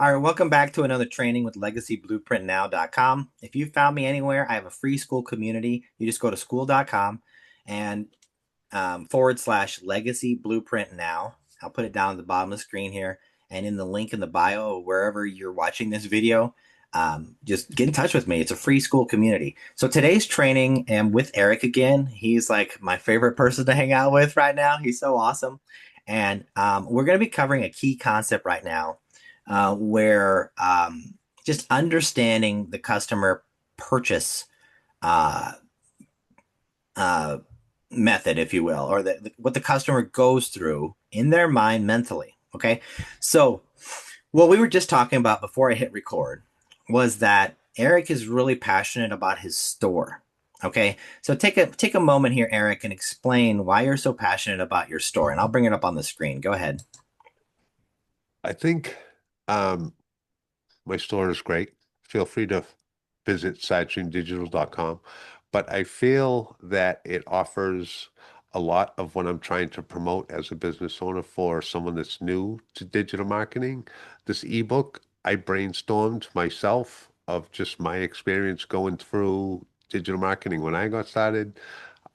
All right, welcome back to another training with LegacyBlueprintNow.com. If you found me anywhere, I have a free school community. You just go to school.com and / Legacy Blueprint Now. I'll put it down at the bottom of the screen here and in the link in the bio, wherever you're watching this video. Just get in touch with me. It's a free school community. So today's training, and with Eric again. He's like my favorite person to hang out with right now. He's so awesome. And we're going to be covering a key concept right now where just understanding the customer purchase uh, uh, method, if you will, or what the customer goes through in their mind mentally. Okay. So, what we were just talking about before I hit record was that Eric is really passionate about his store. Okay. So take a moment here, Eric, and explain why you're so passionate about your store. And I'll bring it up on the screen. Go ahead. I think um, my store is great. Feel free to visit sidestreamdigital.com. But I feel that it offers a lot of what I'm trying to promote as a business owner for someone that's new to digital marketing. This ebook, I brainstormed myself of just my experience going through digital marketing. When I got started,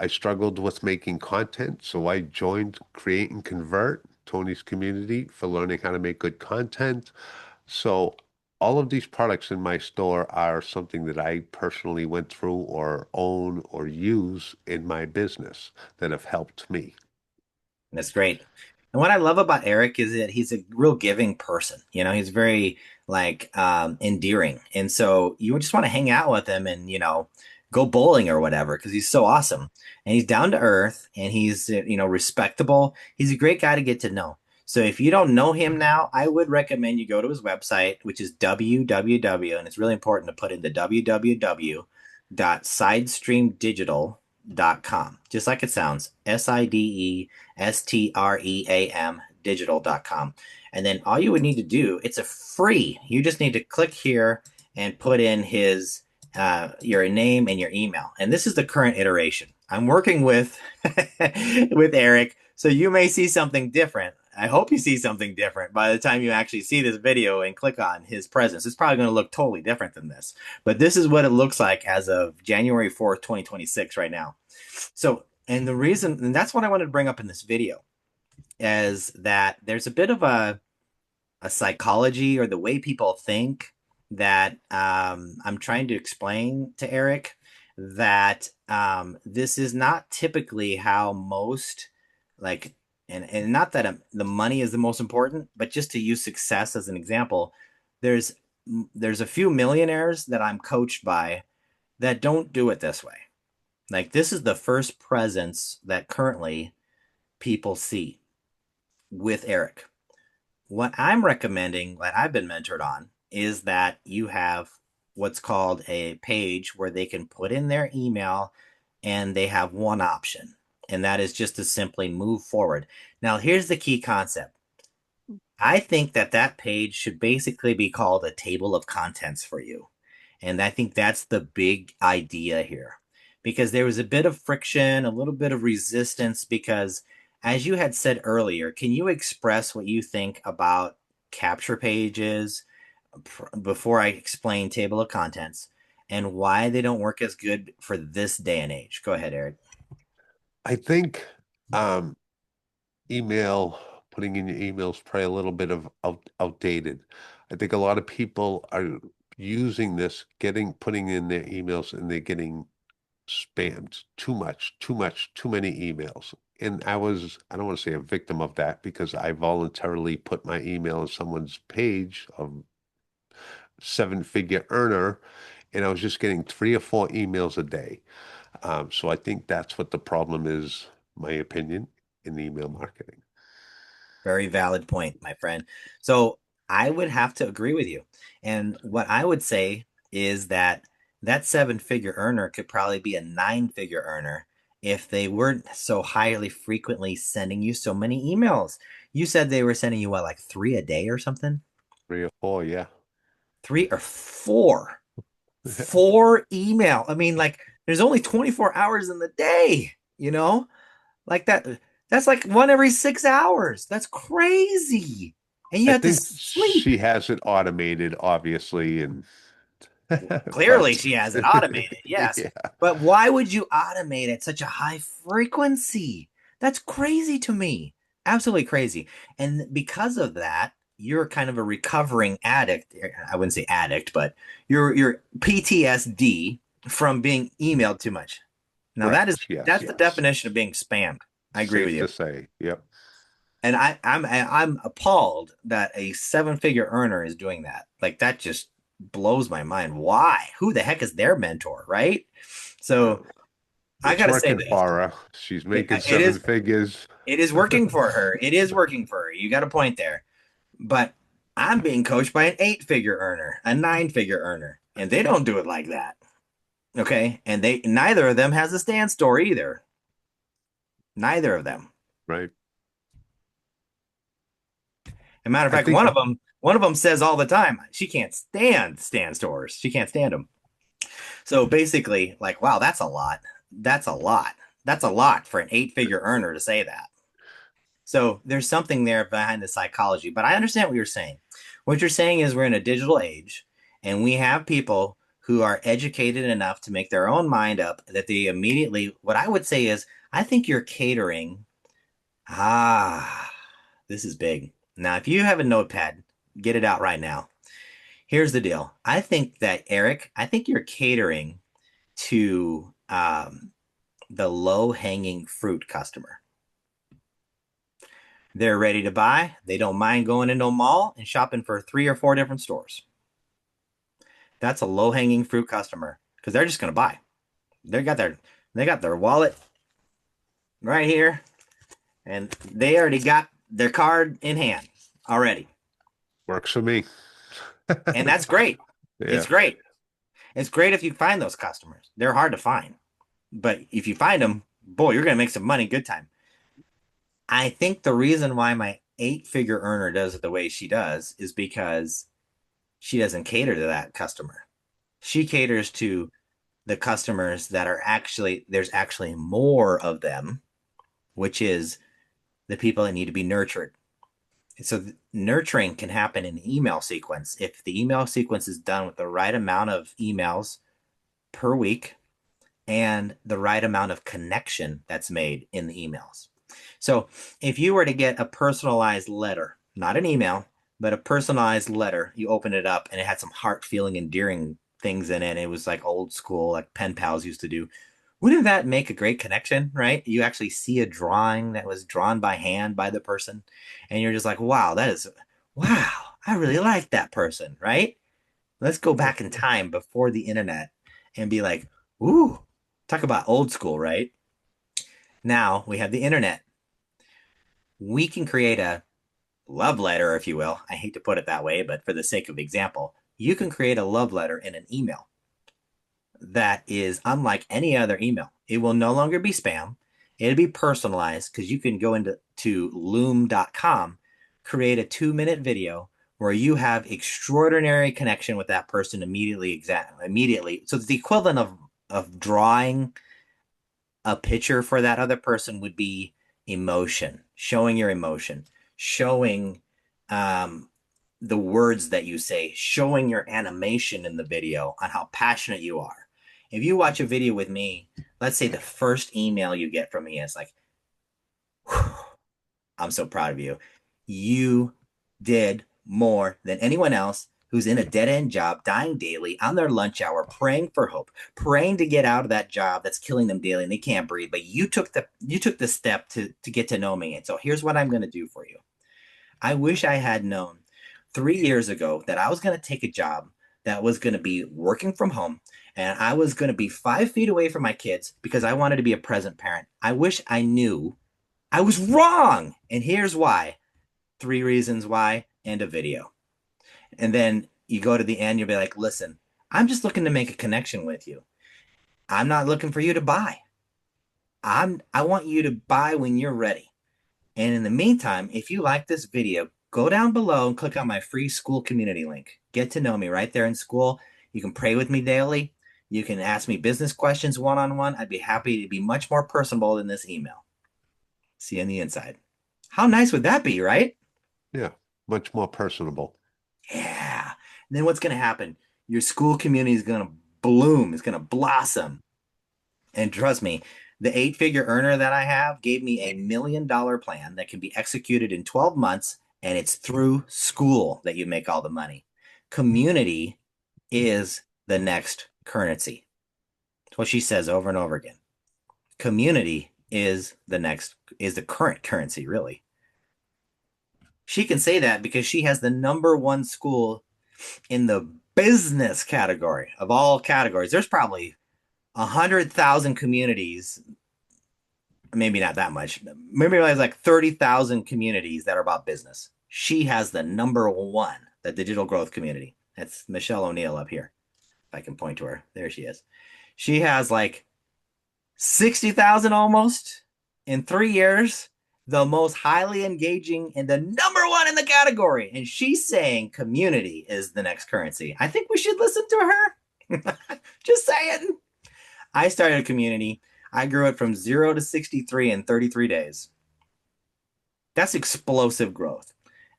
I struggled with making content, so I joined Create and Convert, Tony's community, for learning how to make good content. So all of these products in my store are something that I personally went through or own or use in my business that have helped me. That's great. And what I love about Eric is that he's a real giving person. He's very like endearing. And so you just want to hang out with him and, go bowling or whatever because he's so awesome. And he's down to earth and he's, respectable. He's a great guy to get to know. So if you don't know him now, I would recommend you go to his website, which is www, and it's really important to put in the www.sidestreamdigital.com, just like it sounds, SIDESTREAM digital.com. And then all you would need to do, it's a free, you just need to click here and put in his your name and your email. And this is the current iteration. I'm working with with Eric, so you may see something different. I hope you see something different by the time you actually see this video and click on his presence. It's probably going to look totally different than this, but this is what it looks like as of January 4th, 2026 right now. So, and the reason, and that's what I wanted to bring up in this video, is that there's a bit of a psychology or the way people think that I'm trying to explain to Eric that this is not typically how most like and not that the money is the most important, but just to use success as an example, there's there's a few millionaires that I'm coached by that don't do it this way. Like this is the first presence that currently people see with Eric. What I'm recommending, that I've been mentored on, is that you have what's called a page where they can put in their email and they have one option, and that is just to simply move forward. Now, here's the key concept. I think that that page should basically be called a table of contents for you. And I think that's the big idea here because there was a bit of friction, a little bit of resistance. Because, as you had said earlier, can you express what you think about capture pages before I explain table of contents and why they don't work as good for this day and age? Go ahead, Eric. I think um, email, putting in your emails, probably a little bit of outdated. I think a lot of people are using this, putting in their emails, and they're getting spammed too many emails. And I don't want to say a victim of that because I voluntarily put my email on someone's page of seven-figure earner, and I was just getting 3 or 4 emails a day. So I think that's what the problem is, my opinion, in email marketing. Very valid point, my friend. So I would have to agree with you. And what I would say is that that seven-figure earner could probably be a nine-figure earner if they weren't so highly frequently sending you so many emails. You said they were sending you what, like three a day or something? 3 or 4, yeah. Three or four? Four email. I mean, like there's only 24 hours in the day, you know? Like that, that's like one every 6 hours. That's crazy. and you I have to think sleep. she has it automated, obviously, and Clearly, but she has it automated, yes. yeah, But why would you automate at such a high frequency? That's crazy to me. Absolutely crazy. And because of that, you're kind of a recovering addict. I wouldn't say addict, but you're PTSD from being emailed too much. Now correct. that's Yes, the definition of being spammed. I agree with safe you. to say. Yep. And I'm appalled that a seven-figure earner is doing that. Like that just blows my mind. Why? Who the heck is their mentor, right? So Well, I it's got to say working this. for her. She's making It seven is figures. it is working for her. It is working for her. You got a point there. But I'm being coached by an eight-figure earner, a nine-figure earner, and they don't do it like that. Okay, and they neither of them has a stand store either. Neither of them. Right. As a matter of I fact, think one of them says all the time she can't stand stores. She can't stand them. So basically, like, wow, that's a lot. That's a lot. That's a lot for an eight-figure earner to say that. So there's something there behind the psychology. But I understand what you're saying. What you're saying is we're in a digital age, and we have people who are educated enough to make their own mind up that they immediately. What I would say is, I think you're catering. Ah, this is big. Now, if you have a notepad, get it out right now. Here's the deal. I think that Eric, I think you're catering to the low hanging fruit customer. They're ready to buy. They don't mind going into a mall and shopping for three or four different stores. That's a low hanging fruit customer because they're just going to buy. They got their they got their wallet right here, and they already got their card in hand already, works for me. and that's great. It's Yeah. great. It's great if you find those customers. They're hard to find, but if you find them, boy, you're going to make some money good time. I think the reason why my eight-figure earner does it the way she does is because she doesn't cater to that customer. She caters to the customers that are actually, there's actually more of them, which is the people that need to be nurtured. So nurturing can happen in the email sequence. If the email sequence is done with the right amount of emails per week and the right amount of connection that's made in the emails. So if you were to get a personalized letter, not an email, but a personalized letter, you open it up and it had some heart feeling, endearing things in it. It was like old school, like pen pals used to do. Wouldn't that make a great connection, right? You actually see a drawing that was drawn by hand by the person, and you're just like, wow, wow, I really like that person, right? Let's go back in time before the internet and be like, ooh, talk about old school, right? Now we have the internet. We can create a love letter, if you will. I hate to put it that way, but for the sake of example, you can create a love letter in an email that is unlike any other email. It will no longer be spam. It'll be personalized because you can go into loom.com, create a 2 minute video where you have extraordinary connection with that person immediately. So it's the equivalent of drawing a picture for that other person would be emotion, showing your emotion, showing um, the words that you say, showing your animation in the video on how passionate you are. If you watch a video with me, let's say the first email you get from me is like, I'm so proud of you. You did more than anyone else who's in a dead end job, dying daily on their lunch hour, praying for hope, praying to get out of that job that's killing them daily and they can't breathe. But you took the step to get to know me. And so here's what I'm going to do for you. I wish I had known 3 years ago that I was going to take a job that was going to be working from home and I was going to be 5 feet away from my kids because I wanted to be a present parent. I wish I knew I was wrong. And here's why. Three reasons why, and a video. And then you go to the end, you'll be like, listen, I'm just looking to make a connection with you. I'm not looking for you to buy. I want you to buy when you're ready. And in the meantime, if you like this video, go down below and click on my free school community link. Get to know me right there in school. You can pray with me daily. You can ask me business questions one on one. I'd be happy to be much more personable than this email. See you on the inside. How nice would that be, right? Yeah. much more personable. Yeah. And then what's going to happen? Your school community is going to bloom. It's going to blossom. And trust me, the eight-figure earner that I have gave me $1 million plan that can be executed in 12 months, and it's through school that you make all the money. Community is the next currency. That's what she says over and over again. Community is the current currency, really. She can say that because she has the number one school in the business category of all categories. There's probably 100,000 communities, maybe not that much. Maybe there's like 30,000 communities that are about business. She has the number one, the digital growth community. That's Michelle O'Neill up here. If I can point to her, there she is. She has like 60,000 almost in 3 years, the most highly engaging and the number one in the category. And she's saying community is the next currency. I think we should listen to her. Just saying. I started a community. I grew it from 0 to 63 in 33 days. That's explosive growth.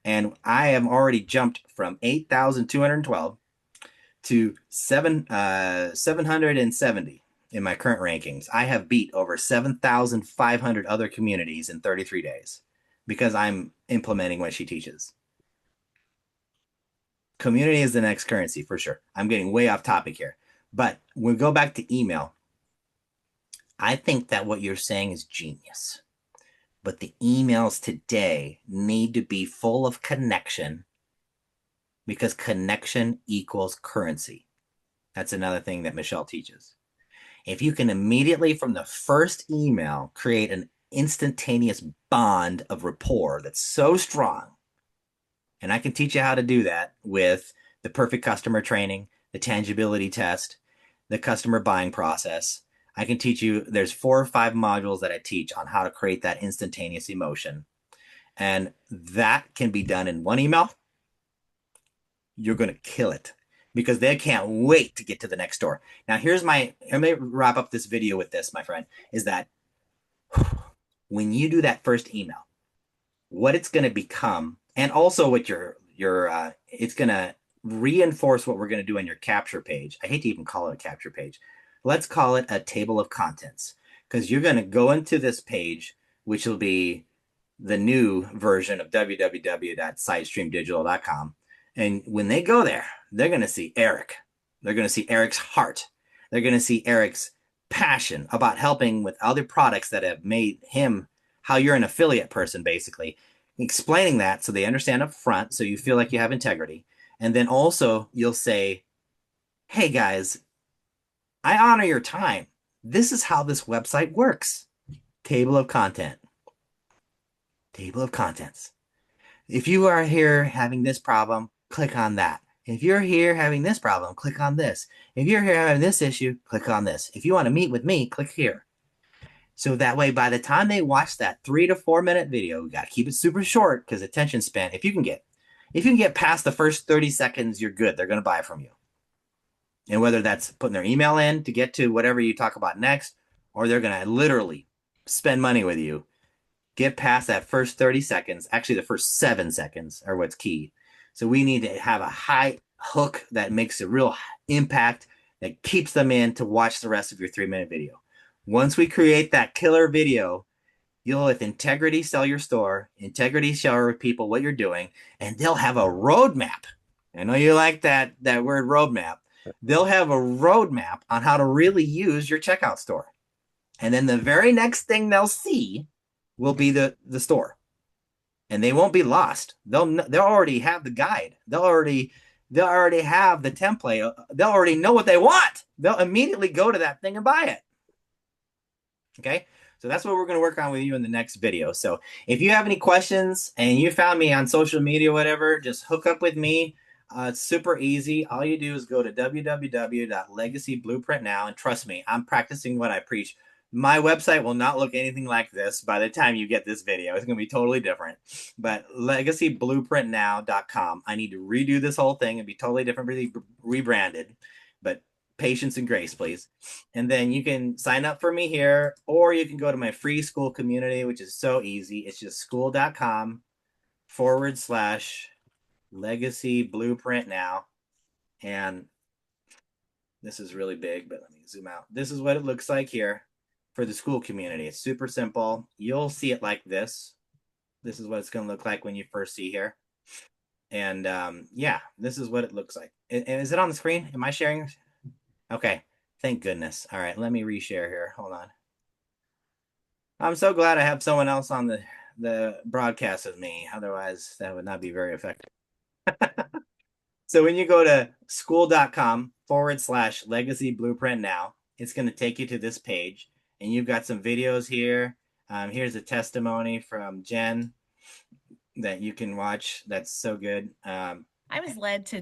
And I have already jumped from 8,212 to 770 in my current rankings. I have beat over 7,500 other communities in 33 days because I'm implementing what she teaches. Community is the next currency for sure. I'm getting way off topic here. But when we go back to email, I think that what you're saying is genius. But the emails today need to be full of connection because connection equals currency. That's another thing that Michelle teaches. If you can immediately from the first email create an instantaneous bond of rapport that's so strong, and I can teach you how to do that with the perfect customer training, the tangibility test, the customer buying process. I can teach you, there's 4 or 5 modules that I teach on how to create that instantaneous emotion. And that can be done in one email. You're going to kill it because they can't wait to get to the next door. Now, let me wrap up this video with this, my friend, is that when you do that first email, what it's going to become, and also what it's going to reinforce what we're going to do on your capture page. I hate to even call it a capture page. Let's call it a table of contents because you're going to go into this page, which will be the new version of www.sidestreamdigital.com. And when they go there, they're going to see Eric. They're going to see Eric's heart. They're going to see Eric's passion about helping with other products that have made him how you're an affiliate person, basically. Explaining that so they understand up front so you feel like you have integrity. And then also you'll say, hey guys, I honor your time. This is how this website works. Table of content. Table of contents. If you are here having this problem, click on that. If you're here having this problem, click on this. If you're here having this issue, click on this. If you want to meet with me, click here. So that way, by the time they watch that 3 to 4 minute video, we got to keep it super short because attention span, if you can get past the first 30 seconds, you're good. They're going to buy from you. And whether that's putting their email in to get to whatever you talk about next, or they're going to literally spend money with you, get past that first 30 seconds. Actually, the first 7 seconds are what's key. So we need to have a high hook that makes a real impact that keeps them in to watch the rest of your 3 minute video. Once we create that killer video, you'll with integrity sell your store, integrity show people what you're doing, and they'll have a roadmap. I know you like that word roadmap. They'll have a roadmap on how to really use your checkout store. And then the very next thing they'll see will be the store. And they won't be lost. They'll already have the guide. They'll already have the template. They'll already know what they want. They'll immediately go to that thing and buy it. Okay? So that's what we're going to work on with you in the next video. So if you have any questions and you found me on social media, whatever, just hook up with me. It's super easy. All you do is go to www.legacyblueprintnow, and trust me, I'm practicing what I preach. My website will not look anything like this by the time you get this video. It's going to be totally different. But legacyblueprintnow.com. I need to redo this whole thing and be totally different, really rebranded. But patience and grace, please. And then you can sign up for me here, or you can go to my free school community, which is so easy. It's just school.com/. Legacy Blueprint Now. And this is really big, but let me zoom out. This is what it looks like here for the school community. It's super simple. You'll see it like this. This is what it's going to look like when you first see here. And yeah, this is what it looks like. Is it on the screen? Am I sharing? Okay. Thank goodness. All right, let me reshare here. Hold on. I'm so glad I have someone else on the broadcast with me. Otherwise, that would not be very effective. So when you go to school.com/legacy blueprint now, it's going to take you to this page, and you've got some videos here. Here's a testimony from Jen that you can watch. That's so good. I was led to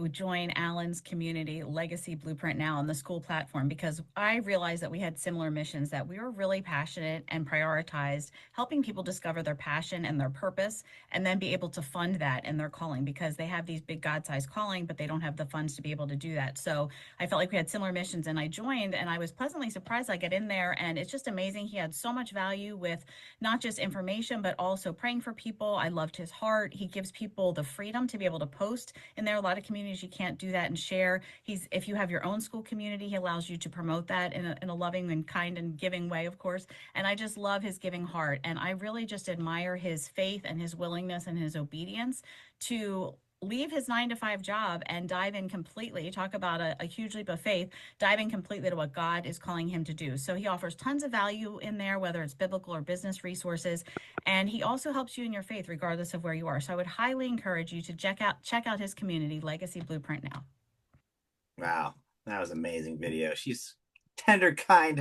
join Alan's community, Legacy Blueprint Now, on the school platform because I realized that we had similar missions, that we were really passionate and prioritized helping people discover their passion and their purpose, and then be able to fund that in their calling because they have these big God-sized calling, but they don't have the funds to be able to do that. So I felt like we had similar missions, and I joined, and I was pleasantly surprised. I get in there, and it's just amazing. He had so much value with not just information, but also praying for people. I loved his heart. He gives people the freedom to be able to post in there. A lot of communities you can't do that and share. If you have your own school community, he allows you to promote that in a loving and kind and giving way, of course. And I just love his giving heart. And I really just admire his faith and his willingness and his obedience to leave his 9 to 5 job and dive in completely. Talk about a huge leap of faith, diving completely to what God is calling him to do. So he offers tons of value in there, whether it's biblical or business resources. And he also helps you in your faith, regardless of where you are. So I would highly encourage you to check out his community, Legacy Blueprint Now. Wow, that was an amazing video. She's tender, kind.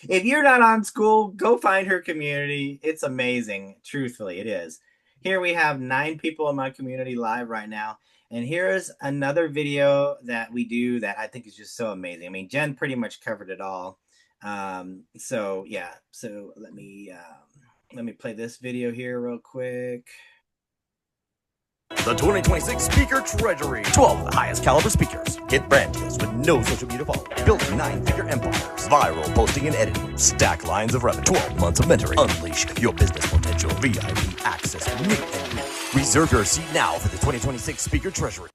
If you're not on school, go find her community. It's amazing. Truthfully, it is. Here we have 9 people in my community live right now. And here's another video that we do that I think is just so amazing. I mean, Jen pretty much covered it all. So yeah, so let me play this video here real quick. The 2026 Speaker Treasury. 12 of the highest caliber speakers. Get brand deals with no social media follow. Building 9-figure empires. Viral posting and editing. Stack lines of revenue. 12 months of mentoring. Unleash your business potential. VIP access. Meet and greet. Reserve your seat now for the 2026 Speaker Treasury.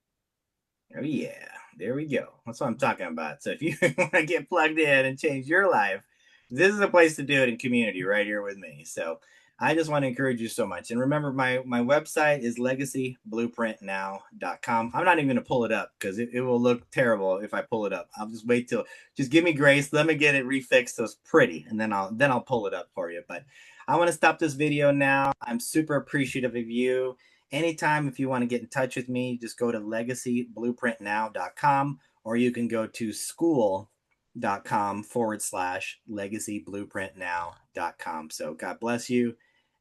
Oh yeah, there we go. That's what I'm talking about. So if you want to get plugged in and change your life, this is a place to do it in community right here with me. So I just want to encourage you so much. And remember, my website is legacyblueprintnow.com. I'm not even going to pull it up because it will look terrible if I pull it up. I'll just wait till, just give me grace. Let me get it refixed so it's pretty, and then I'll pull it up for you. But I want to stop this video now. I'm super appreciative of you. Anytime, if you want to get in touch with me, just go to legacyblueprintnow.com, or you can go to school.com/legacyblueprintnow.com. So God bless you.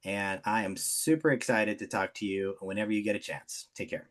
And I am super excited to talk to you whenever you get a chance. Take care.